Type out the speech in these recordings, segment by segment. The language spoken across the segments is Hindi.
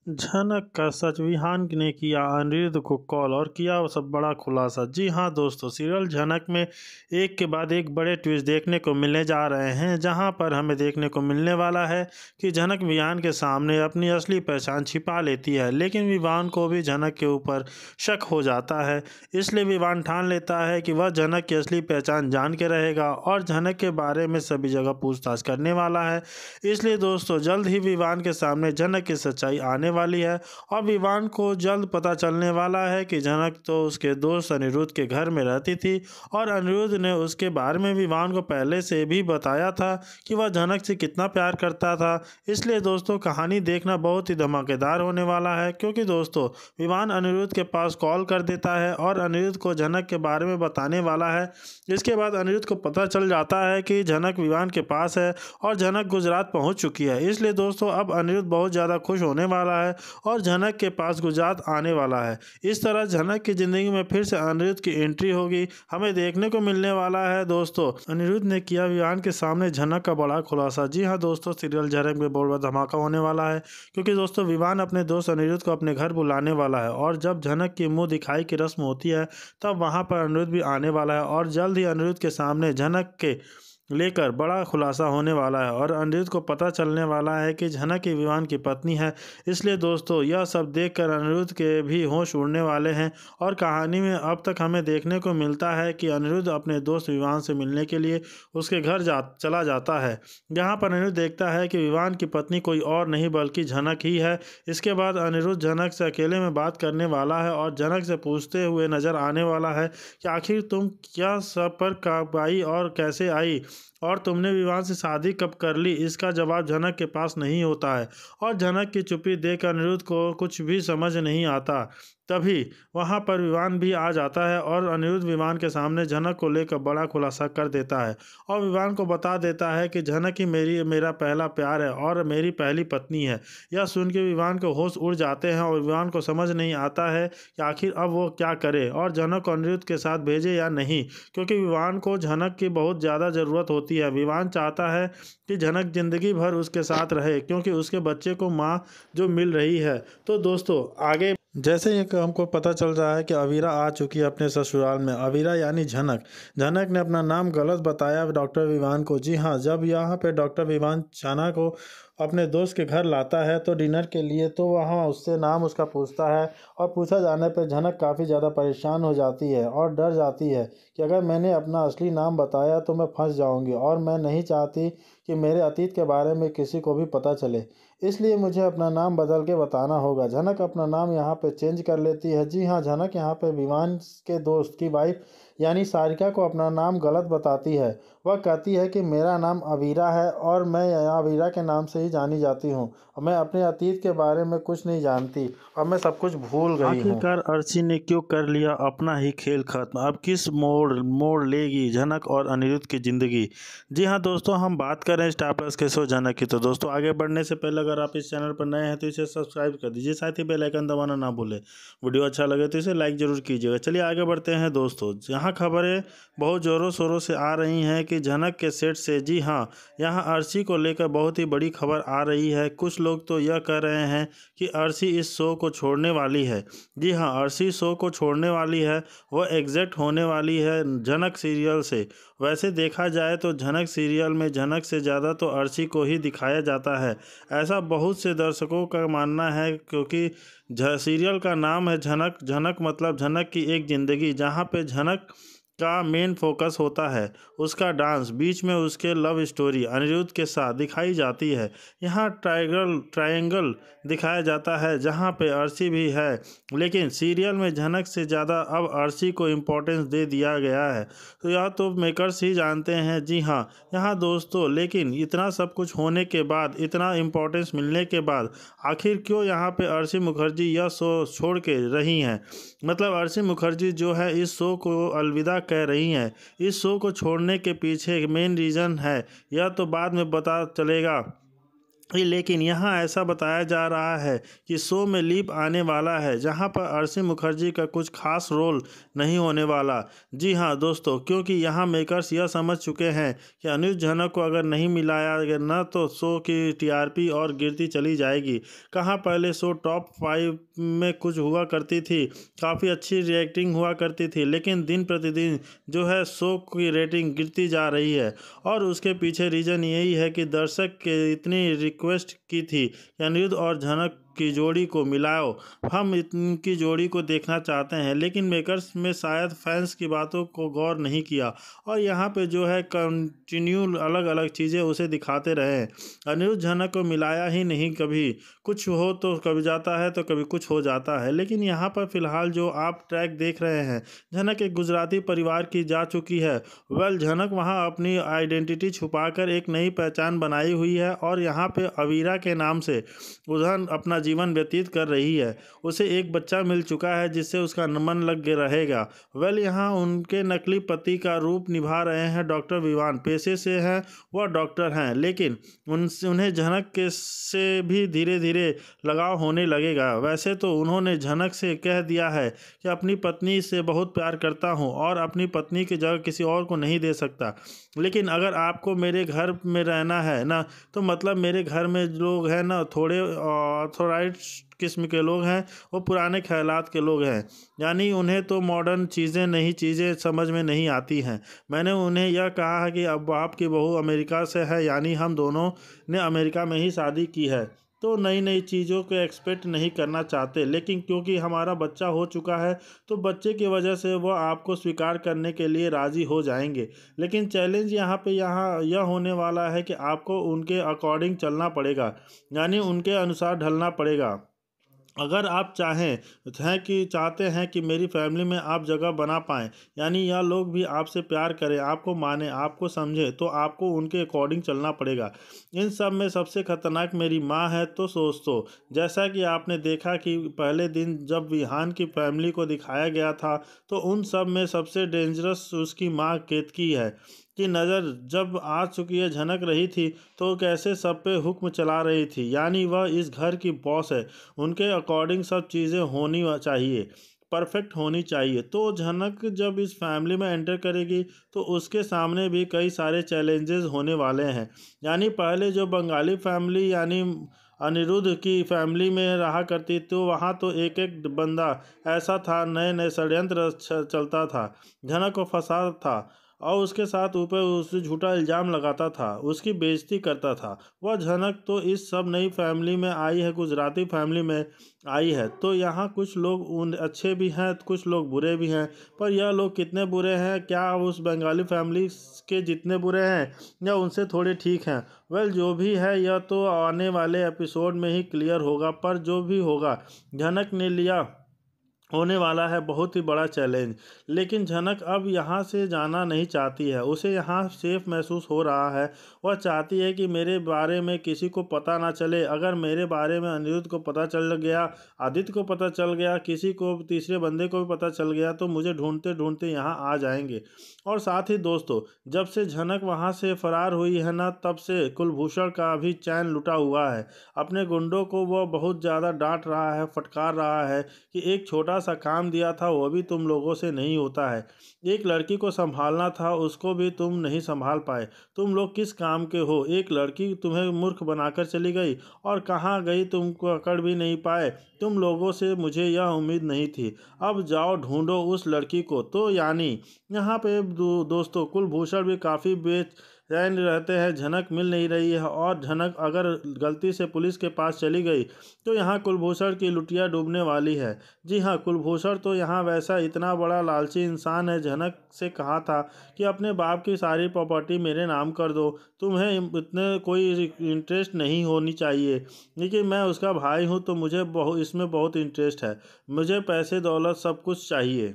झनक का सच विहान ने किया अनिरुद्ध को कॉल और किया वो सब बड़ा खुलासा। जी हाँ दोस्तों, सीरियल झनक में एक के बाद एक बड़े ट्विस्ट देखने को मिलने जा रहे हैं, जहां पर हमें देखने को मिलने वाला है कि झनक विहान के सामने अपनी असली पहचान छिपा लेती है, लेकिन विवान को भी झनक के ऊपर शक हो जाता है। इसलिए विवान ठान लेता है कि वह झनक की असली पहचान जान के रहेगा और झनक के बारे में सभी जगह पूछताछ करने वाला है। इसलिए दोस्तों, जल्द ही विवान के सामने झनक की सच्चाई आने वाली है और विवान को जल्द पता चलने वाला है कि झनक तो उसके दोस्त अनिरुद्ध के घर में रहती थी और अनिरुद्ध ने उसके बारे में विवान को पहले से भी बताया था कि वह झनक से कितना प्यार करता था। इसलिए दोस्तों, कहानी देखना बहुत ही धमाकेदार होने वाला है, क्योंकि दोस्तों विवान अनिरुद्ध के पास कॉल कर देता है और अनिरुद्ध को झनक के बारे में बताने वाला है। इसके बाद अनिरुद्ध को पता चल जाता है कि झनक विवान के पास है और झनक गुजरात पहुंच चुकी है। इसलिए दोस्तों, अब अनिरुद्ध बहुत ज़्यादा खुश होने वाला है और झनक के पास गुजरात आने वाला है। इस तरह झनक की ज़िंदगी में फिर से अनिरुद्ध की एंट्री होगी, हमें देखने को मिलने वाला है। दोस्तों, अनिरुद्ध ने किया विवान के सामने झनक का बड़ा खुलासा। जी हाँ दोस्तों, सीरियल झनक में बहुत बड़ा धमाका होने वाला है, क्योंकि दोस्तों विवान अपने दोस्त अनिरुद्ध को अपने घर बुलाने वाला है और जब झनक की मुँह दिखाई की रस्म होती है तब वहाँ पर अनिरुद्ध भी आने वाला है और जल्द ही अनिरुद्ध के सामने झनक के लेकर बड़ा खुलासा होने वाला है और अनिरुद्ध को पता चलने वाला है कि झनक ही विवान की पत्नी है। इसलिए दोस्तों, यह सब देखकर अनिरुद्ध के भी होश उड़ने वाले हैं और कहानी में अब तक हमें देखने को मिलता है कि अनिरुद्ध अपने दोस्त विवान से मिलने के लिए उसके घर चला जाता है, जहाँ पर अनिरुद्ध देखता है कि विवान की पत्नी कोई और नहीं बल्कि झनक ही है। इसके बाद अनिरुद्ध झनक से अकेले में बात करने वाला है और झनक से पूछते हुए नजर आने वाला है कि आखिर तुम क्या सब पर कब आई और कैसे आई और तुमने विवान से शादी कब कर ली। इसका जवाब झनक के पास नहीं होता है और झनक की चुप्पी देख अनिरुद्ध को कुछ भी समझ नहीं आता। तभी वहां पर विवान भी आ जाता है और अनिरुद्ध विवान के सामने झनक को लेकर बड़ा खुलासा कर देता है और विवान को बता देता है कि झनक ही मेरा पहला प्यार है और मेरी पहली पत्नी है। यह सुन के विवान के होश उड़ जाते हैं और विवान को समझ नहीं आता है कि आखिर अब वो क्या करे और झनक को अनिरुद्ध के साथ भेजे या नहीं, क्योंकि विवान को झनक की बहुत ज़्यादा ज़रूरत होती है। विवान चाहता है कि झनक जिंदगी भर उसके साथ रहे, क्योंकि उसके बच्चे को माँ जो मिल रही है। तो दोस्तों, आगे जैसे ही हमको पता चल रहा है कि अवीरा आ चुकी है अपने ससुराल में। अवीरा यानी झनक। झनक ने अपना नाम गलत बताया डॉक्टर विवान को। जी हाँ, जब यहाँ पे डॉक्टर विवान छाना को अपने दोस्त के घर लाता है तो डिनर के लिए, तो वहाँ उससे नाम उसका पूछता है और पूछा जाने पर झनक काफ़ी ज़्यादा परेशान हो जाती है और डर जाती है कि अगर मैंने अपना असली नाम बताया तो मैं फंस जाऊंगी और मैं नहीं चाहती कि मेरे अतीत के बारे में किसी को भी पता चले, इसलिए मुझे अपना नाम बदल के बताना होगा। झनक अपना नाम यहाँ पे चेंज कर लेती है। जी हाँ, झनक यहाँ पे विवान के दोस्त की वाइफ यानी सारिका को अपना नाम गलत बताती है। वह कहती है कि मेरा नाम अवीरा है और मैं यहाँ अवीरा के नाम से ही जानी जाती हूँ और मैं अपने अतीत के बारे में कुछ नहीं जानती और मैं सब कुछ भूल गई हूँ। आखिरकार अर्शी ने क्यों कर लिया अपना ही खेल खत्म? अब किस मोड़ लेगी झनक और अनिरुद्ध की ज़िंदगी? जी हाँ दोस्तों, हम बात कर रहे हैं स्टार प्लस के शो झनक की। तो दोस्तों, आगे बढ़ने से पहले अगर आप इस चैनल पर नए हैं तो इसे सब्सक्राइब कर दीजिए, साथ ही बेल आइकन दबाना ना भूलें। वीडियो अच्छा लगे तो इसे लाइक ज़रूर कीजिएगा। चलिए आगे बढ़ते हैं दोस्तों। यहाँ खबरें बहुत ज़ोरों शोरों से आ रही हैं कि झनक के सेट से, जी हाँ, यहाँ अर्शी को लेकर बहुत ही बड़ी खबर आ रही है। कुछ लोग तो यह कह रहे हैं कि अर्शी इस शो को छोड़ने वाली है। जी हाँ, अर्शी शो को छोड़ने वाली है, वह एग्जिट होने वाली है झनक सीरियल से। वैसे देखा जाए तो झनक सीरियल में झनक से ज़्यादा तो अर्शी को ही दिखाया जाता है, ऐसा बहुत से दर्शकों का मानना है, क्योंकि सीरियल का नाम है झनक। झनक मतलब झनक की एक ज़िंदगी, जहाँ पे झनक का मेन फोकस होता है उसका डांस, बीच में उसके लव स्टोरी अनिरुद्ध के साथ दिखाई जाती है। यहाँ ट्रायंगल दिखाया जाता है जहाँ पे अर्शी भी है, लेकिन सीरियल में झनक से ज़्यादा अब अर्शी को इम्पोर्टेंस दे दिया गया है। तो यह तो मेकर्स ही जानते हैं। जी हाँ, यहाँ दोस्तों, लेकिन इतना सब कुछ होने के बाद, इतना इम्पोर्टेंस मिलने के बाद, आखिर क्यों यहाँ पे अर्शी मुखर्जी यह शो छोड़ के रही हैं? मतलब अर्शी मुखर्जी जो है इस शो को अलविदा कह रही हैं। इस शो को छोड़ने के पीछे मेन रीज़न है, यह तो बाद में पता चलेगा। लेकिन यहाँ ऐसा बताया जा रहा है कि शो में लीप आने वाला है जहाँ पर अरसी मुखर्जी का कुछ खास रोल नहीं होने वाला। जी हाँ दोस्तों, क्योंकि यहाँ मेकर्स यह समझ चुके हैं कि अनुज झनक को अगर नहीं मिलाया गया ना तो शो की टीआरपी और गिरती चली जाएगी। कहाँ पहले शो टॉप 5 में कुछ हुआ करती थी, काफ़ी अच्छी रेटिंग हुआ करती थी, लेकिन दिन प्रतिदिन जो है शो की रेटिंग गिरती जा रही है। और उसके पीछे रीज़न यही है कि दर्शक के इतनी रिक्वेस्ट की थी कि अनिरुद्ध और झनक की जोड़ी को मिलाओ, हम इनकी जोड़ी को देखना चाहते हैं। लेकिन मेकर्स में शायद फैंस की बातों को गौर नहीं किया और यहाँ पे जो है कंटिन्यू अलग अलग चीज़ें उसे दिखाते रहे। अनिरुद्ध झनक को मिलाया ही नहीं, कभी कुछ हो तो कभी जाता है तो कभी कुछ हो जाता है। लेकिन यहाँ पर फिलहाल जो आप ट्रैक देख रहे हैं, झनक एक गुजराती परिवार की जा चुकी है। झनक वहाँ अपनी आइडेंटिटी छुपाकर एक नई पहचान बनाई हुई है और यहाँ पे अवीरा के नाम से उधर अपना जीवन व्यतीत कर रही है। उसे एक बच्चा मिल चुका है जिससे उसका मन लग रहेगा। यहाँ उनके नकली पति का रूप निभा रहे हैं डॉक्टर विवान। पेशे से हैं वह डॉक्टर हैं, लेकिन उन्हें झनक के से भी धीरे धीरे लगाव होने लगेगा। वैसे तो उन्होंने झनक से कह दिया है कि अपनी पत्नी से बहुत प्यार करता हूँ और अपनी पत्नी की जगह किसी और को नहीं दे सकता, लेकिन अगर आपको मेरे घर में रहना है ना, तो मतलब मेरे घर में लोग हैं ना, थोड़े ऑथोराइज किस्म के लोग हैं, वो पुराने ख्यालात के लोग हैं, यानी उन्हें तो मॉडर्न चीज़ें समझ में नहीं आती हैं। मैंने उन्हें यह कहा है कि अब आपकी बहू अमेरिका से है, यानी हम दोनों ने अमेरिका में ही शादी की है, तो नई नई चीज़ों को एक्सपेक्ट नहीं करना चाहते। लेकिन क्योंकि हमारा बच्चा हो चुका है तो बच्चे की वजह से वह आपको स्वीकार करने के लिए राज़ी हो जाएंगे। लेकिन चैलेंज यहाँ यह होने वाला है कि आपको उनके अकॉर्डिंग चलना पड़ेगा, यानी उनके अनुसार ढलना पड़ेगा। अगर आप चाहते हैं कि मेरी फैमिली में आप जगह बना पाएँ, यानी यह लोग भी आपसे प्यार करें, आपको माने, आपको समझे, तो आपको उनके अकॉर्डिंग चलना पड़ेगा। इन सब में सबसे खतरनाक मेरी माँ है। तो दोस्तों, जैसा कि आपने देखा कि पहले दिन जब विहान की फैमिली को दिखाया गया था, तो उन सब में सबसे डेंजरस उसकी माँ केतकी है की नज़र जब आ चुकी है। झनक रही थी तो कैसे सब पे हुक्म चला रही थी, यानी वह इस घर की बॉस है, उनके अकॉर्डिंग सब चीज़ें होनी चाहिए, परफेक्ट होनी चाहिए। तो झनक जब इस फैमिली में एंटर करेगी तो उसके सामने भी कई सारे चैलेंजेस होने वाले हैं। यानी पहले जो बंगाली फैमिली यानी अनिरुद्ध की फैमिली में रहा करती, तो वहाँ तो एक एक बंदा ऐसा था, नए नए षड्यंत्र चलता था, झनक को फंसा था और उसके साथ ऊपर उसे झूठा इल्ज़ाम लगाता था, उसकी बेइज्जती करता था। वह झनक तो इस सब नई फैमिली में आई है, गुजराती फैमिली में आई है। तो यहाँ कुछ लोग उन अच्छे भी हैं, कुछ लोग बुरे भी हैं, पर यह लोग कितने बुरे हैं, क्या उस बंगाली फैमिली के जितने बुरे हैं या उनसे थोड़े ठीक हैं? जो भी है यह तो आने वाले एपिसोड में ही क्लियर होगा। पर जो भी होगा, झनक ने लिया होने वाला है बहुत ही बड़ा चैलेंज। लेकिन झनक अब यहाँ से जाना नहीं चाहती है, उसे यहाँ सेफ महसूस हो रहा है। वह चाहती है कि मेरे बारे में किसी को पता ना चले। अगर मेरे बारे में अनिरुद्ध को पता चल गया, आदित्य को पता चल गया, किसी को तीसरे बंदे को भी पता चल गया, तो मुझे ढूंढते ढूंढते यहाँ आ जाएंगे। और साथ ही दोस्तों, जब से झनक वहाँ से फरार हुई है ना, तब से कुलभूषण का भी चैन लुटा हुआ है। अपने गुंडों को वह बहुत ज़्यादा डांट रहा है, फटकार रहा है कि एक छोटा सा काम दिया था वो भी तुम लोगों से नहीं होता है, एक लड़की को संभालना था उसको भी तुम नहीं संभाल पाए, तुम लोग किस काम के हो? एक लड़की तुम्हें मूर्ख बनाकर चली गई और कहाँ गई तुमको पकड़ भी नहीं पाए। तुम लोगों से मुझे यह उम्मीद नहीं थी, अब जाओ ढूंढो उस लड़की को। तो यानी यहाँ पे दोस्तों कुलभूषण भी काफ़ी बेचैन रहते हैं, झनक मिल नहीं रही है और झनक अगर गलती से पुलिस के पास चली गई तो यहाँ कुलभूषण की लुटिया डूबने वाली है। जी हाँ, कुलभूषण तो यहाँ वैसा इतना बड़ा लालची इंसान है, झनक से कहा था कि अपने बाप की सारी प्रॉपर्टी मेरे नाम कर दो, तुम्हें इतने कोई इंटरेस्ट नहीं होनी चाहिए, लेकिन मैं उसका भाई हूँ तो मुझे इसमें बहुत इंटरेस्ट है, मुझे पैसे दौलत सब कुछ चाहिए।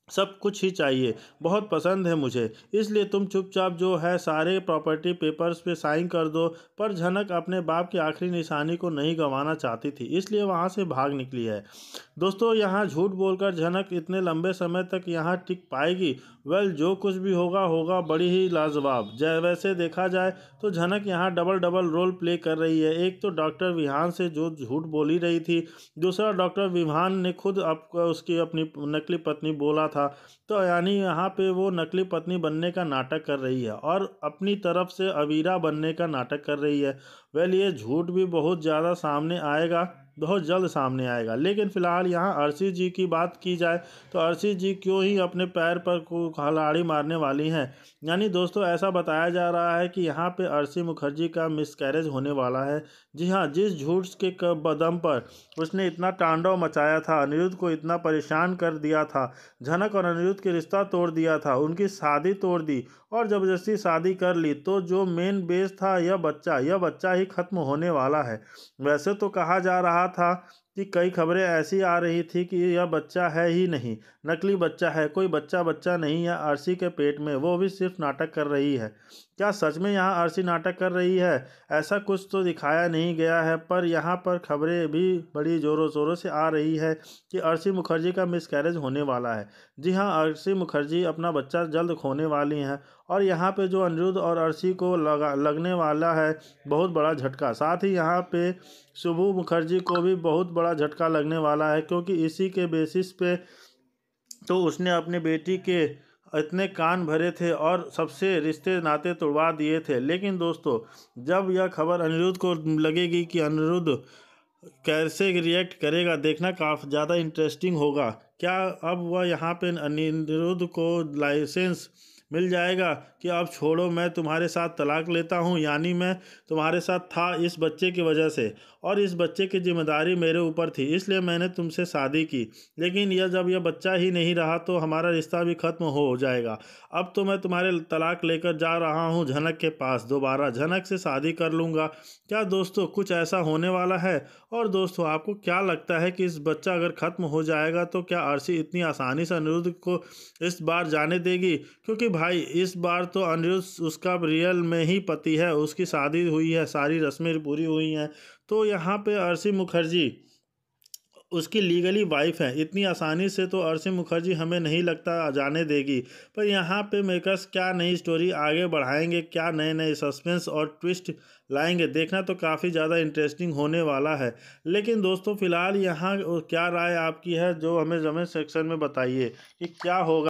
सब कुछ ही चाहिए, बहुत पसंद है मुझे, इसलिए तुम चुपचाप जो है सारे प्रॉपर्टी पेपर्स पे साइन कर दो। पर झनक अपने बाप की आखिरी निशानी को नहीं गंवाना चाहती थी, इसलिए वहाँ से भाग निकली है। दोस्तों, यहाँ झूठ बोलकर झनक इतने लंबे समय तक यहाँ टिक पाएगी? वेल, जो कुछ भी होगा होगा बड़ी ही लाजवाब। जय वैसे देखा जाए तो झनक यहाँ डबल डबल रोल प्ले कर रही है। एक तो डॉक्टर विहान से जो झूठ बोली रही थी, दूसरा डॉक्टर विहान ने खुद उसकी अपनी नकली पत्नी बोला था। तो यानी यहाँ पे वो नकली पत्नी बनने का नाटक कर रही है और अपनी तरफ से अवीरा बनने का नाटक कर रही है। वेल, ये झूठ भी बहुत ज़्यादा सामने आएगा, बहुत जल्द सामने आएगा। लेकिन फिलहाल यहाँ अर्शी जी की बात की जाए तो अर्शी जी क्यों ही अपने पैर पर को कुल्हाड़ी मारने वाली हैं। यानी दोस्तों, ऐसा बताया जा रहा है कि यहाँ पे अर्शी मुखर्जी का मिसकैरेज होने वाला है। जी हाँ, जिस झूठ के बदम पर उसने इतना तांडव मचाया था, अनिरुद्ध को इतना परेशान कर दिया था, झनक और अनिरुद्ध के रिश्ता तोड़ दिया था, उनकी शादी तोड़ दी और ज़बरदस्ती शादी कर ली, तो जो मेन बेस था यह बच्चा ही खत्म होने वाला है। वैसे तो कहा जा रहा था कि कई खबरें ऐसी आ रही थी कि यह बच्चा है ही नहीं, नकली बच्चा है, कोई बच्चा नहीं है अर्शी के पेट में, वो भी सिर्फ नाटक कर रही है। क्या सच में यहाँ अर्शी नाटक कर रही है? ऐसा कुछ तो दिखाया नहीं गया है, पर यहाँ पर खबरें भी बड़ी ज़ोरों शोरों से आ रही है कि अर्शी मुखर्जी का मिसकैरेज होने वाला है। जी हाँ, अर्शी मुखर्जी अपना बच्चा जल्द खोने वाली हैं और यहाँ पे जो अनिरुद्ध और अर्शी को लगने वाला है बहुत बड़ा झटका, साथ ही यहाँ पे शुभू मुखर्जी को भी बहुत बड़ा झटका लगने वाला है, क्योंकि इसी के बेसिस पे तो उसने अपनी बेटी के इतने कान भरे थे और सबसे रिश्ते नाते तोड़वा दिए थे। लेकिन दोस्तों, जब यह खबर अनिरुद्ध को लगेगी कि अनिरुद्ध कैसे रिएक्ट करेगा, देखना काफ़ी ज़्यादा इंटरेस्टिंग होगा। क्या अब वह यहाँ पे अनिरुद्ध को लाइसेंस मिल जाएगा कि अब छोड़ो, मैं तुम्हारे साथ तलाक लेता हूँ, यानी मैं तुम्हारे साथ था इस बच्चे की वजह से और इस बच्चे की जिम्मेदारी मेरे ऊपर थी, इसलिए मैंने तुमसे शादी की। लेकिन जब यह बच्चा ही नहीं रहा तो हमारा रिश्ता भी खत्म हो जाएगा। अब तो मैं तुम्हारे तलाक लेकर जा रहा हूँ झनक के पास, दोबारा झनक से शादी कर लूँगा। क्या दोस्तों, कुछ ऐसा होने वाला है? और दोस्तों, आपको क्या लगता है कि इस बच्चा अगर ख़त्म हो जाएगा तो क्या अर्शी इतनी आसानी से अनिरुद्ध को इस बार जाने देगी? क्योंकि भाई, इस बार तो अनिरुद्ध उसका रियल में ही पति है, उसकी शादी हुई है, सारी रस्में पूरी हुई हैं, तो यहाँ पे अर्शी मुखर्जी उसकी लीगली वाइफ है। इतनी आसानी से तो अर्शी मुखर्जी हमें नहीं लगता जाने देगी। पर यहाँ पे मेकर्स क्या नई स्टोरी आगे बढ़ाएंगे, क्या नए नए सस्पेंस और ट्विस्ट लाएंगे, देखना तो काफ़ी ज़्यादा इंटरेस्टिंग होने वाला है। लेकिन दोस्तों, फिलहाल यहाँ क्या राय आपकी है, जो हमें कमेंट सेक्शन में बताइए कि क्या होगा।